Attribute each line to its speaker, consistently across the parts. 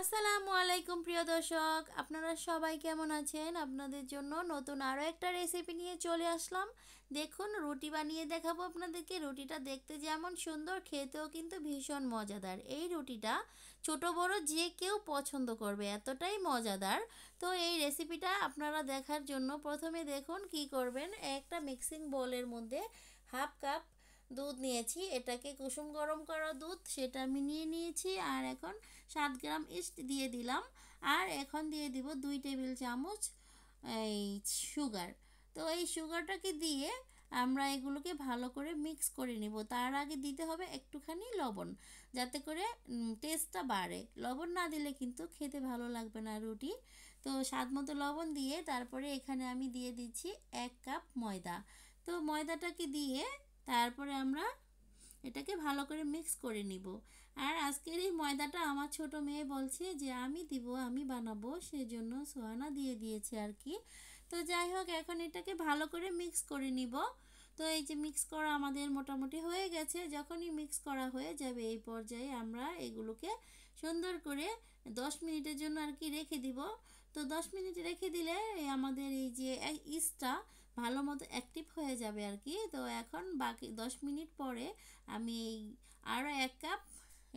Speaker 1: আসসালামু আলাইকুম প্রিয় দর্শক, আপনারা সবাই কেমন আছেন? আপনাদের জন্য নতুন আরও একটা রেসিপি নিয়ে চলে আসলাম। দেখুন, রুটি বানিয়ে দেখাবো আপনাদেরকে। রুটিটা দেখতে যেমন সুন্দর, খেতেও কিন্তু ভীষণ মজাদার। এই রুটিটা ছোট বড় যে কেউ পছন্দ করবে, এতটাই মজাদার। তো এই রেসিপিটা আপনারা দেখার জন্য প্রথমে দেখুন কি করবেন। একটা মিক্সিং বোলের মধ্যে হাফ কাপ দুধ নিয়েছি, এটাকে কুসুম গরম করা দুধ, সেটা আমি নিয়ে নিয়েছি। আর এখন 7 গ্রাম ইস্ট দিয়ে দিলাম। আর এখন দিয়ে দিব 2 টেবিল চামচ এই সুগার। তো এই সুগারটাকে দিয়ে আমরা এগুলোকে ভালো করে মিক্স করে নিব। তার আগে দিতে হবে একটুখানি লবণ, যাতে করে টেস্টটা বাড়ে। লবণ না দিলে কিন্তু খেতে ভালো লাগবে না রুটি। তো স্বাদ মতো লবণ দিয়ে তারপরে এখানে আমি দিয়ে দিচ্ছি 1 কাপ ময়দা। তো ময়দাটাকে দিয়ে তারপরে আমরা এটাকে ভালো করে মিক্স করে নিব। আর আজকের এই ময়দাটা আমার ছোট মেয়ে বলছে যে আমি দিব, আমি বানাবো, সেজন্য সোহানা দিয়ে দিয়েছে আর কি। তো যাই হোক, এখন এটাকে ভালো করে মিক্স করে নিব। তো এই যে মিক্স করা আমাদের মোটামুটি হয়ে গেছে। যখনই মিক্স করা হয়ে যাবে এই পর্যায়ে আমরা এগুলোকে সুন্দর করে 10 মিনিটের জন্য আর কি রেখে দিব। তো 10 মিনিট রেখে দিলে আমাদের এই যে ইস্টটা ভালো মতো অ্যাক্টিভ হয়ে যাবে আর কি। তো এখন বাকি 10 মিনিট পরে আমি এই আরও 1 কাপ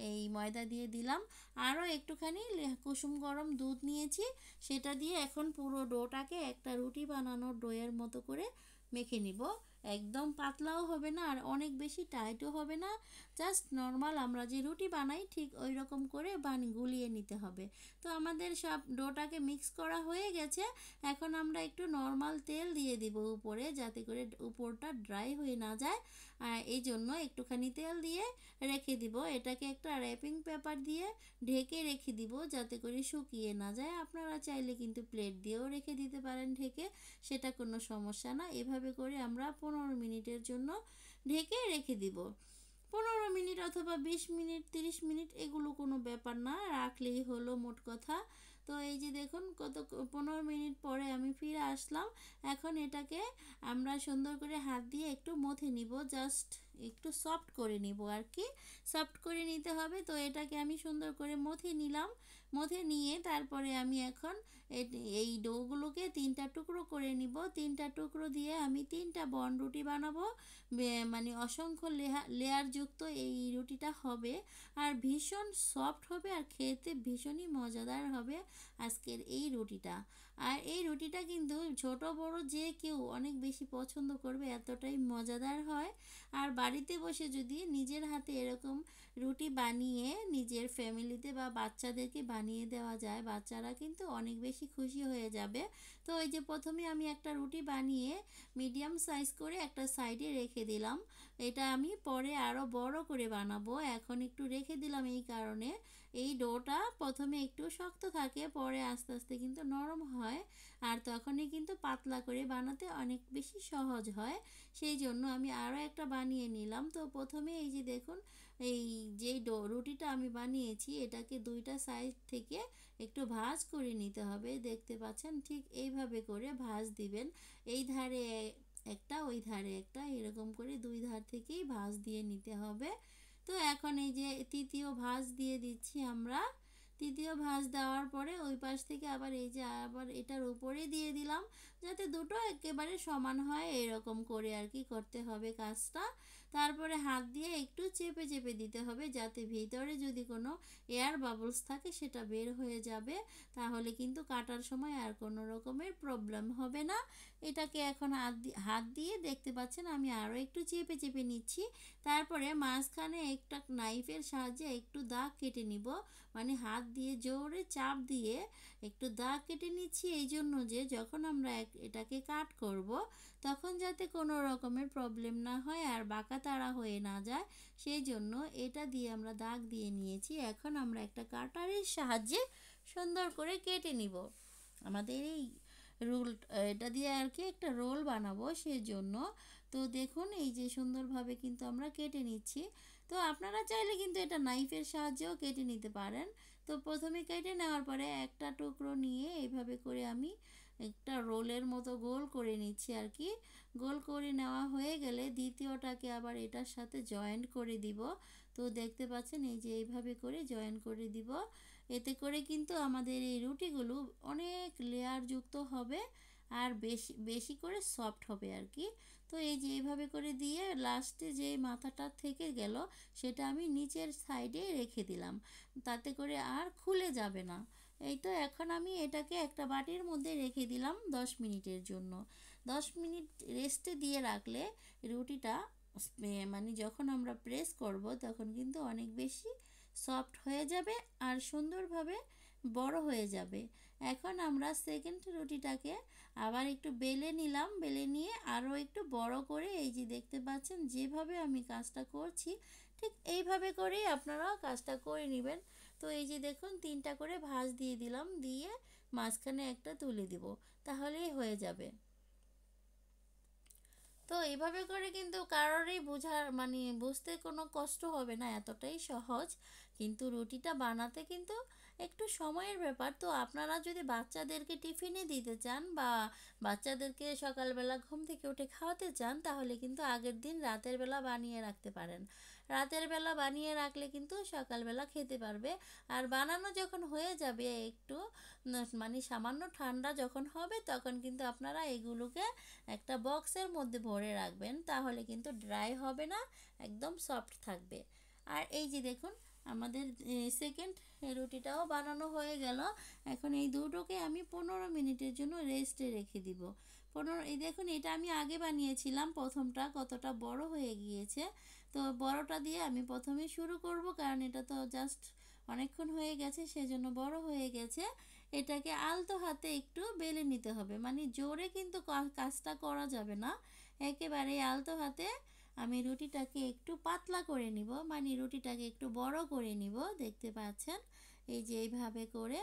Speaker 1: এই ময়দা দিয়ে দিলাম। আরও একটুখানি কুসুম গরম দুধ নিয়েছি, সেটা দিয়ে এখন পুরো ডোটাকে একটা রুটি বানানোর ডোয়ের মতো করে মেখে নিব। একদম পাতলাও হবে না আর অনেক বেশি টাইটও হবে না, জাস্ট নর্মাল আমরা যে রুটি বানাই ঠিক ওই রকম করে গুলিয়ে নিতে হবে। তো আমাদের সব ডোটাকে মিক্স করা হয়ে গেছে। এখন আমরা একটু নর্মাল তেল দিয়ে দিব উপরে, যাতে করে উপরটা ড্রাই হয়ে না যায়। এই জন্য একটুখানি তেল দিয়ে রেখে দিব। এটাকে একটা র্যাপিং পেপার দিয়ে ঢেকে রেখে দিব, যাতে করে শুকিয়ে না যায়। আপনারা চাইলে কিন্তু প্লেট দিয়েও রেখে দিতে পারেন ঢেকে, সেটা কোনো সমস্যা না। এভাবে করে আমরা 15 মিনিটের জন্য ঢেকে রেখে দিব। 15 মিনিট অথবা 20 মিনিট, 30 মিনিট, এগুলো কোনো ব্যাপার না, রাখলেই হলো মোট কথা। তো এই যে দেখুন, 15 মিনিট পরে আমি ফিরে আসলাম। এখন এটাকে আমরা সুন্দর করে হাত দিয়ে একটু মথে নিব, জাস্ট একটু সফট করে নিব আর কি। সফট করে নিতে হবে। তো এটাকে আমি সুন্দর করে মথে নিলাম। মথে নিয়ে তারপরে আমি এখন এই ডোগুলোকে 3টা টুকরো করে নিব। 3টা টুকরো দিয়ে আমি 3টা বন রুটি বানাবো। মানে অসংখ্য লেয়ার যুক্ত এই রুটিটা হবে। আর ভীষণ সফট হবে আর খেতে ভীষণই মজাদার হবে আজকের এই রুটিটা। আর এই রুটিটা কিন্তু ছোট বড় যে কেউ অনেক বেশি পছন্দ করবে, এতটাই মজাদার হয়। আর বাড়িতে বসে যদি নিজের হাতে এরকম রুটি বানিয়ে নিজের ফ্যামিলিতে বা বাচ্চাদেরকে বানিয়ে দেওয়া যায়, বাচ্চারা কিন্তু অনেক বেশি খুশি হয়ে যাবে। তো ওই যে প্রথমে আমি একটা রুটি বানিয়ে মিডিয়াম সাইজ করে একটা সাইডে রেখে দিলাম। এটা আমি পরে আরও বড় করে বানাবো, এখন একটু রেখে দিলাম এই কারণে। এই ডোটা প্রথমে একটু শক্ত থাকে, পরে আস্তে আস্তে কিন্তু নরম হয়। আর তখনই কিন্তু পাতলা করে বানাতে অনেক বেশি সহজ হয়। সেই জন্য আমি আরও একটা বানিয়ে নিলাম। তো প্রথমে এই যে দেখুন, এই যে রুটিটা আমি বানিয়েছি এটাকে 2টা সাইড থেকে একটু ভাঁজ করে নিতে হবে। দেখতে পাচ্ছেন, ঠিক এইভাবে করে ভাঁজ দিবেন। এই ধারে একটা, ওই ধারে একটা, এরকম করে 2 ধার থেকেই ভাঁজ দিয়ে নিতে হবে। তো এখন এই যে তৃতীয় ভাঁজ দিয়ে দিচ্ছি আমরা। তৃতীয় ভাঁজ দেওয়ার পরে ওই পাশ থেকে আবার এই যে আবার এটার উপরে দিয়ে দিলাম, যাতে দুটো একেবারে সমান হয়, এরকম করে আর কি করতে হবে কাজটা। তারপরে হাত দিয়ে একটু চেপে চেপে দিতে হবে, যাতে ভিতরে যদি কোনো এয়ার বাবলস থাকে সেটা বের হয়ে যাবে। তাহলে কিন্তু কাটার সময় আর কোনো রকমের প্রবলেম হবে না। এটাকে এখন হাত দিয়ে দেখতে পাচ্ছেন আমি আরও একটু চেপে চেপে নিচ্ছি। তারপরে মাঝখানে একটা নাইফের সাহায্যে একটু দাগ কেটে নিব। মানে হাত দিয়ে জোরে চাপ দিয়ে একটু দাগ কেটে নিচ্ছি, এই জন্য যে যখন আমরা এটাকে কাট করব তখন যাতে কোনো রকমের প্রবলেম না হয় আর বাঁকা তাড়া হয়ে না যায়, সেই জন্য এটা দিয়ে আমরা দাগ দিয়ে নিয়েছি। এখন আমরা একটা কাটারের সাহায্যে সুন্দর করে কেটে নিব আমাদের এই রোল। এটা দিয়ে আর কি একটা রোল বানাবো সেজন্য। তো দেখুন, এই যে সুন্দরভাবে কিন্তু আমরা কেটে নিচ্ছি। তো আপনারা চাইলে কিন্তু এটা নাইফের সাহায্যেও কেটে নিতে পারেন। তো প্রথমে কেটে নেওয়ার পরে একটা টুকরো নিয়ে এইভাবে করে আমি একটা রোলের মতো গোল করে নিচ্ছি আর কি। গোল করে নেওয়া হয়ে গেলে দ্বিতীয়টাকে আবার এটার সাথে জয়েন্ট করে দিব। তো দেখতে পাচ্ছেন এই যে এইভাবে করে জয়েন করে দিব। এতে করে কিন্তু আমাদের এই রুটিগুলো অনেক লেয়ারযুক্ত হবে আর বেশি বেশি করে সফট হবে আর কি। তো এই যে এইভাবে করে দিয়ে লাস্টে যে মাথাটা থেকে গেল সেটা আমি নিচের সাইডে রেখে দিলাম, তাতে করে আর খুলে যাবে না। এই তো এখন আমি এটাকে একটা বাটির মধ্যে রেখে দিলাম 10 মিনিটের জন্য। 10 মিনিট রেস্টে দিয়ে রাখলে রুটিটা মানে যখন আমরা প্রেস করব তখন কিন্তু অনেক বেশি সফট হয়ে যাবে আর সুন্দরভাবে বড় হয়ে যাবে। এখন আমরা সেকেন্ড রুটিটাকে আবার একটু বেলে নিলাম, বেলে নিয়ে আরও একটু বড় করে এই যে দেখতে পাচ্ছেন যেভাবে আমি কাজটা করছি ঠিক এইভাবে করেই আপনারাও কাজটা করে নেবেন। তো এই যে দেখুন 3টা করে ভাঁজ দিয়ে দিলাম, দিয়ে মাঝখানে একটা তুলে দিব, তাহলেই হয়ে যাবে। তো এইভাবে করে কিন্তু কারোরই বোঝার মানে বুঝতে কোনো কষ্ট হবে না, এতটাই সহজ। কিন্তু রুটিটা বানাতে কিন্তু একটু সময়ের ব্যাপার। তো আপনারা যদি বাচ্চাদেরকে টিফিনে দিতে চান বা বাচ্চাদেরকে সকালবেলা ঘুম থেকে উঠে খাওয়াতে চান তাহলে কিন্তু আগের দিন রাতের বেলা বানিয়ে রাখতে পারেন। রাতের বেলা বানিয়ে রাখলে কিন্তু সকালবেলা খেতে পারবে। আর বানানো যখন হয়ে যাবে একটু মানে সামান্য ঠান্ডা যখন হবে তখন কিন্তু আপনারা এগুলোকে একটা বক্সের মধ্যে ভরে রাখবেন, তাহলে কিন্তু ড্রাই হবে না, একদম সফট থাকবে। আর এই যে দেখুন আমাদের সেকেন্ড রুটিটাও বানানো হয়ে গেল। এখন এই দুটোকে আমি 15 মিনিটের জন্য রেস্টে রেখে দিব। এই দেখুন এটা আমি আগে বানিয়েছিলাম, প্রথমটা কতটা বড় হয়ে গিয়েছে। তো বড়টা দিয়ে আমি প্রথমে শুরু করব, কারণ এটা তো জাস্ট অনেকক্ষণ হয়ে গেছে সেজন্য বড় হয়ে গেছে। এটাকে আলতো হাতে একটু বেলে নিতে হবে, মানে জোরে কিন্তু কাজটা করা যাবে না। একেবারে আলতো হাতে আমি রুটিটাকে একটু পাতলা করে নিব, মানে রুটিটাকে একটু বড় করে নিব, দেখতে পাচ্ছেন এই যে এইভাবে করে।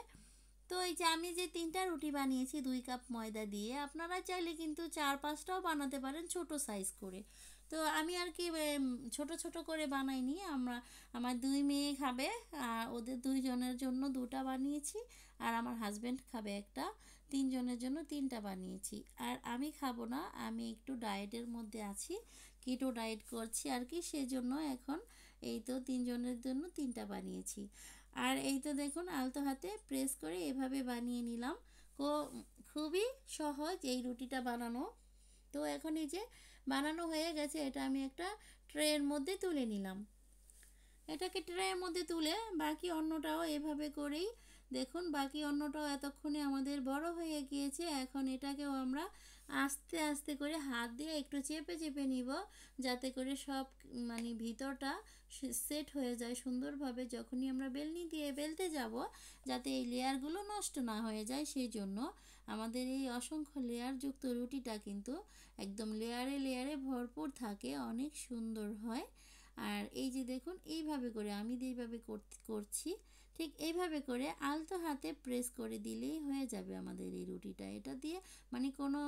Speaker 1: তো এই যে আমি যে 3টা রুটি বানিয়েছি 2 কাপ ময়দা দিয়ে, আপনারা চাইলে কিন্তু 4-5টাও বানাতে পারেন ছোট সাইজ করে। তো আমি আর কি ছোট ছোট করে বানাইনি, আমার 2 মেয়ে খাবে, ওদের 2জনের জন্য 2টা বানিয়েছি, আর আমার হাজব্যান্ড খাবে একটা, 3জনের জন্য 3টা বানিয়েছি। আর আমি খাবো না, আমি একটু ডায়েটের মধ্যে আছি, কিটো ডায়েট করছি আর কি, সেজন্য এখন এই তো 3জনের জন্য 3টা বানিয়েছি। আর এই তো দেখুন আলতো হাতে প্রেস করে এভাবে বানিয়ে নিলাম। খুবই সহজ এই রুটিটা বানানো। তো এখন এই যে বানানো হয়ে গেছে, এটা আমি একটা ট্রের মধ্যে তুলে নিলাম। এটাকে ট্রের মধ্যে তুলে বাকি অন্যটাও এভাবে করেই দেখুন, বাকি অন্যটাও এতক্ষণে আমাদের বড় হয়ে গিয়েছে। এখন এটাকেও আমরা আস্তে আস্তে করে হাত দিয়ে একটু চেপে চেপে নিব, যাতে করে সব মানে ভিতরটা সেট হয়ে যায় সুন্দরভাবে, যখনই আমরা বেলনি দিয়ে বেলতে যাব যাতে এই লেয়ারগুলো নষ্ট না হয়ে যায়। সেই জন্য আমাদের এই অসংখ্য লেয়ারযুক্ত রুটিটা কিন্তু একদম লেয়ারে লেয়ারে ভরপুর থাকে, অনেক সুন্দর হয়। আর এই যে দেখুন এইভাবে করে আমি যেইভাবে করছি ঠিক এইভাবে করে আলতো হাতে প্রেস করে দিলেই হয়ে যাবে আমাদের এই রুটিটা। এটা দিয়ে মানে কোনো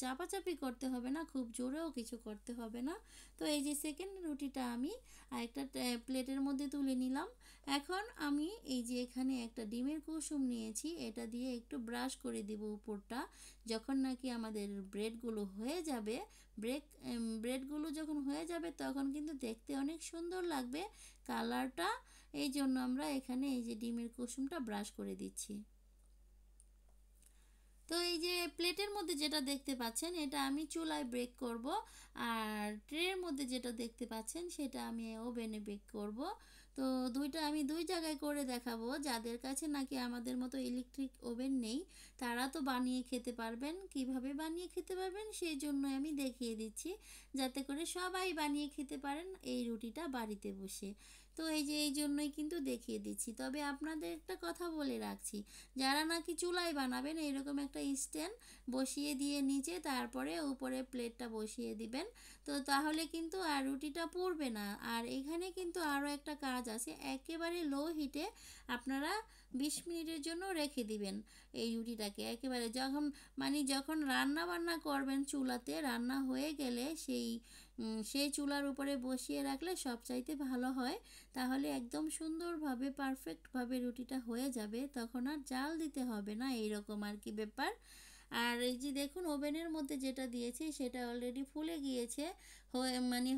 Speaker 1: চাপাচাপি করতে হবে না, খুব জোরেও কিছু করতে হবে না। তো এই যে সেকেন্ড রুটিটা আমি আরেকটা প্লেটের মধ্যে তুলে নিলাম। এখন আমি এই যে এখানে একটা ডিমের কুসুম নিয়েছি, এটা দিয়ে একটু ব্রাশ করে দিব উপরটা। যখন নাকি আমাদের ব্রেডগুলো হয়ে যাবে, ব্রেডগুলো যখন হয়ে যাবে তখন কিন্তু দেখতে অনেক সুন্দর লাগবে কালারটা, এই জন্য আমরা এখানে এই যে ডিমের কুসুমটা ব্রাশ করে দিচ্ছি। তো এই যে প্লেটের মধ্যে যেটা দেখতে পাচ্ছেন এটা আমি চুলায় বেক করব, আর ট্রের মধ্যে যেটা দেখতে পাচ্ছেন সেটা আমি ওভেনে বেক করব। তো দুইটা আমি দুই জায়গায় করে দেখাবো, যাদের কাছে নাকি আমাদের মতো ইলেকট্রিক ওভেন নেই তারা তো বানিয়ে খেতে পারবেন। কিভাবে বানিয়ে খেতে পারবেন সেই জন্য আমি দেখিয়ে দিচ্ছি, যাতে করে সবাই বানিয়ে খেতে পারেন এই রুটিটা বাড়িতে বসে। তো এই যে এই জন্যই কিন্তু দেখিয়ে দিচ্ছি। তবে আপনাদের একটা কথা বলে রাখছি, যারা নাকি চুলায় বানাবেন এরকম একটা স্ট্যান্ড বসিয়ে দিয়ে নিচে তারপরে উপরে প্লেটটা বসিয়ে দিবেন, তো তাহলে কিন্তু আর রুটিটা পুড়বে না। আর এখানে কিন্তু আরও একটা কাজ আছে, একেবারে লো হিটে আপনারা 20 মিনিটের জন্য রেখে দিবেন এই রুটিটাকে। একেবারে যখন রান্না বান্না করবেন চুলাতে, রান্না হয়ে গেলে সেই চুলার উপরে বসিয়ে রাখলে সবচাইতে ভালো হয়, তাহলে একদম সুন্দরভাবে পারফেক্টভাবে রুটিটা হয়ে যাবে, তখন আর জাল দিতে হবে না, এইরকম আর কি ব্যাপার। আর এই যে দেখুন ওভেনের মধ্যে যেটা দিয়েছি সেটা অলরেডি ফুলে গিয়েছে,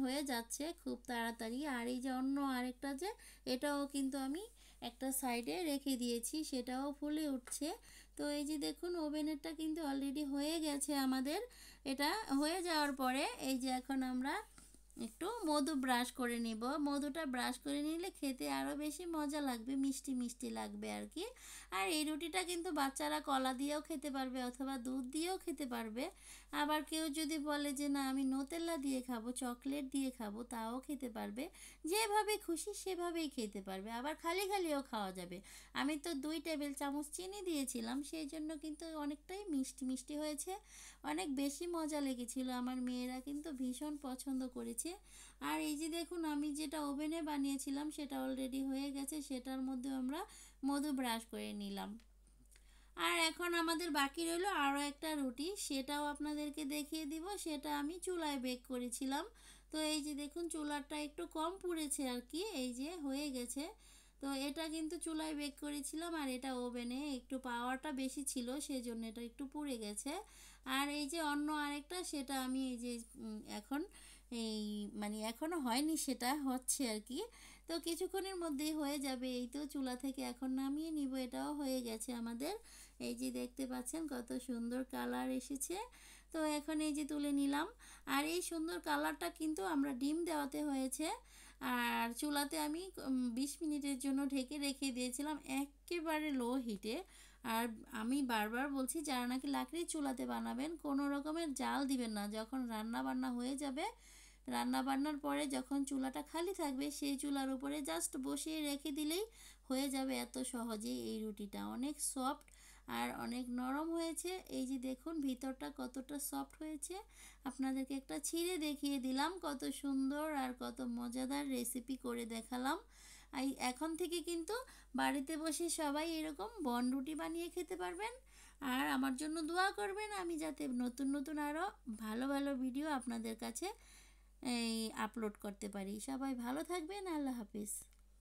Speaker 1: হয়ে যাচ্ছে খুব তাড়াতাড়ি। আর এই যে অন্য আরেকটা যে এটাও কিন্তু আমি একটা সাইডে রেখে দিয়েছি, সেটাও ফুলে উঠছে। তো এই যে দেখুন ওভেনেরটা কিন্তু অলরেডি হয়ে গেছে আমাদের। এটা হয়ে যাওয়ার পরে এই যে এখন আমরা একটু মধু ব্রাশ করে নিব। মধুটা ব্রাশ করে নিলে খেতে আরও বেশি মজা লাগবে, মিষ্টি মিষ্টি লাগবে আর কি। আর এই রুটিটা কিন্তু বাচ্চারা কলা দিয়েও খেতে পারবে অথবা দুধ দিয়েও খেতে পারবে। আবার কেউ যদি বলে যে না আমি নোতেল্লা দিয়ে খাবো, চকলেট দিয়ে খাবো, তাও খেতে পারবে। যেভাবে খুশি সেভাবেই খেতে পারবে, আবার খালি খালিও খাওয়া যাবে। আমি তো 2 টেবিল চামচ চিনি দিয়েছিলাম, সেই জন্য কিন্তু অনেকটাই মিষ্টি মিষ্টি হয়েছে, অনেক বেশি মজা লেগেছিল। আমার মেয়েরা কিন্তু ভীষণ পছন্দ করেছে। আর এই যে দেখুন আমি যেটা ওভেনে বানিয়েছিলাম সেটা অলরেডি হয়ে গেছে, সেটার মধ্যে আমরা মধু ব্রাশ করে নিলাম। আর এখন আমাদের বাকি রইল আরও একটা রুটি, সেটাও আপনাদেরকে দেখিয়ে দিব। সেটা আমি চুলায় বেক করেছিলাম। তো এই যে দেখুন চুলাটা একটু কম পুড়েছে আর কি, এই যে হয়ে গেছে। তো এটা কিন্তু চুলায় বেক করেছিলাম আর এটা ওভেনে একটু পাওয়ারটা বেশি ছিল, সেজন্য এটা একটু পুড়ে গেছে। আর এই যে অন্য আরেকটা, সেটা আমি এই যে এখন এই মানে এখনও হয়নি, সেটা হচ্ছে আর কি। তো কিছুক্ষণের মধ্যেই হয়ে যাবে। এই তো চুলা থেকে এখন নামিয়ে নিব, এটাও হয়ে গেছে আমাদের। এই যে দেখতে পাচ্ছেন কত সুন্দর কালার এসেছে। তো এখন এই যে তুলে নিলাম। আর এই সুন্দর কালারটা কিন্তু আমরা ডিম দেওয়াতে হয়েছে। আর চুলাতে আমি 20 মিনিটের জন্য ঢেকে রেখে দিয়েছিলাম একেবারে লো হিটে। আর আমি বারবার বলছি যারা নাকি লাকড়ির চুলাতে বানাবেন কোনো রকমের জাল দিবেন না। যখন রান্না বান্না হয়ে যাবে, রান্না বান্নার পরে যখন চুলাটা খালি থাকবে সেই চুলার উপরে জাস্ট বসিয়ে রেখে দিলেই হয়ে যাবে। এত সহজেই এই রুটিটা অনেক সফট আর অনেক নরম হয়েছে। এই যে দেখুন ভিতরটা কতটা সফট হয়েছে, আপনাদেরকে একটা ছিঁড়ে দেখিয়ে দিলাম। কত সুন্দর আর কত মজাদার রেসিপি করে দেখালাম। এখন থেকে কিন্তু বাড়িতে বসে সবাই এরকম বন রুটি বানিয়ে খেতে পারবেন। আর আমার জন্য দোয়া করবেন আমি যাতে নতুন নতুন আরও ভালো ভালো ভিডিও আপনাদের কাছে এই আপলোড করতে পারি। সবাই ভালো থাকবেন, আল্লাহ হাফিজ।